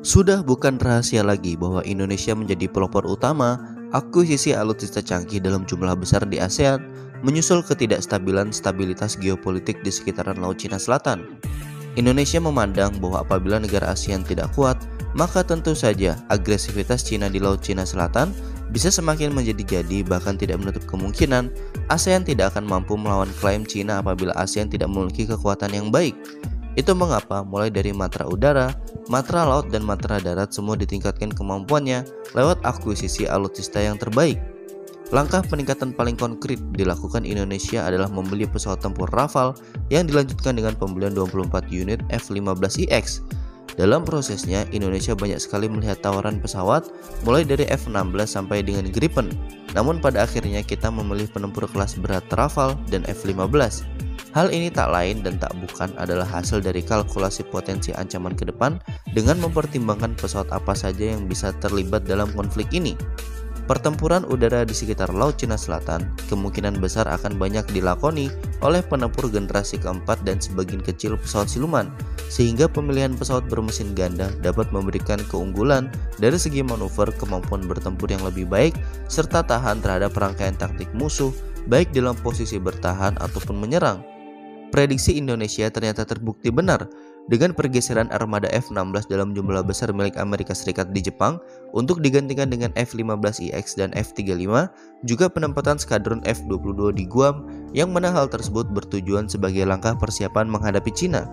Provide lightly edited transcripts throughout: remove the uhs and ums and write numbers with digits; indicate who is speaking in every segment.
Speaker 1: Sudah bukan rahasia lagi bahwa Indonesia menjadi pelopor utama akuisisi alutsista canggih dalam jumlah besar di ASEAN, menyusul ketidakstabilan stabilitas geopolitik di sekitaran Laut Cina Selatan. Indonesia memandang bahwa apabila negara ASEAN tidak kuat, maka tentu saja agresivitas Cina di Laut Cina Selatan bisa semakin menjadi-jadi, bahkan tidak menutup kemungkinan ASEAN tidak akan mampu melawan klaim Cina apabila ASEAN tidak memiliki kekuatan yang baik. Itu mengapa mulai dari matra udara, matra laut, dan matra darat semua ditingkatkan kemampuannya lewat akuisisi alutsista yang terbaik. Langkah peningkatan paling konkret dilakukan Indonesia adalah membeli pesawat tempur Rafale yang dilanjutkan dengan pembelian 24 unit F-15IX. Dalam prosesnya, Indonesia banyak sekali melihat tawaran pesawat mulai dari F-16 sampai dengan Gripen. Namun pada akhirnya kita memilih penempur kelas berat Rafale dan F-15. Hal ini tak lain dan tak bukan adalah hasil dari kalkulasi potensi ancaman ke depan dengan mempertimbangkan pesawat apa saja yang bisa terlibat dalam konflik ini. Pertempuran udara di sekitar Laut Cina Selatan kemungkinan besar akan banyak dilakoni oleh penempur generasi keempat dan sebagian kecil pesawat siluman, sehingga pemilihan pesawat bermesin ganda dapat memberikan keunggulan dari segi manuver, kemampuan bertempur yang lebih baik, serta tahan terhadap rangkaian taktik musuh, baik dalam posisi bertahan ataupun menyerang. Prediksi Indonesia ternyata terbukti benar dengan pergeseran armada F-16 dalam jumlah besar milik Amerika Serikat di Jepang untuk digantikan dengan F-15IX dan F-35, juga penempatan skadron F-22 di Guam, yang mana hal tersebut bertujuan sebagai langkah persiapan menghadapi Cina.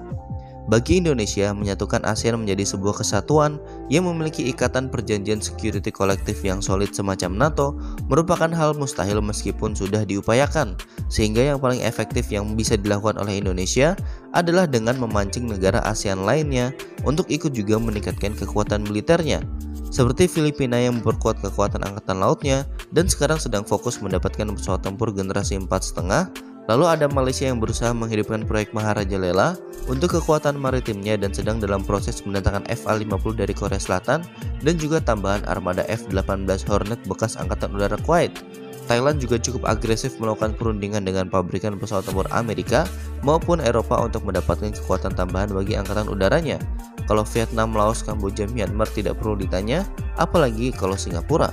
Speaker 1: Bagi Indonesia, menyatukan ASEAN menjadi sebuah kesatuan yang memiliki ikatan perjanjian security kolektif yang solid semacam NATO merupakan hal mustahil meskipun sudah diupayakan, sehingga yang paling efektif yang bisa dilakukan oleh Indonesia adalah dengan memancing negara ASEAN lainnya untuk ikut juga meningkatkan kekuatan militernya, seperti Filipina yang memperkuat kekuatan angkatan lautnya dan sekarang sedang fokus mendapatkan pesawat tempur generasi 4,5. Lalu ada Malaysia yang berusaha menghidupkan proyek Maharajalela untuk kekuatan maritimnya dan sedang dalam proses mendatangkan FA-50 dari Korea Selatan dan juga tambahan armada F-18 Hornet bekas Angkatan Udara Kuwait. Thailand juga cukup agresif melakukan perundingan dengan pabrikan pesawat tempur Amerika maupun Eropa untuk mendapatkan kekuatan tambahan bagi angkatan udaranya. Kalau Vietnam, Laos, Kamboja, Myanmar tidak perlu ditanya, apalagi kalau Singapura.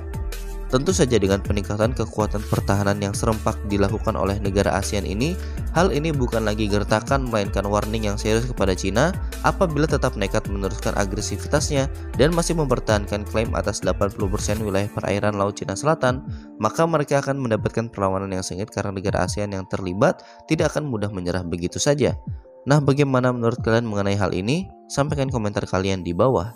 Speaker 1: Tentu saja dengan peningkatan kekuatan pertahanan yang serempak dilakukan oleh negara ASEAN ini, hal ini bukan lagi gertakan melainkan warning yang serius kepada Cina apabila tetap nekat meneruskan agresivitasnya dan masih mempertahankan klaim atas 80% wilayah perairan Laut Cina Selatan, maka mereka akan mendapatkan perlawanan yang sengit karena negara ASEAN yang terlibat tidak akan mudah menyerah begitu saja. Nah, bagaimana menurut kalian mengenai hal ini? Sampaikan komentar kalian di bawah.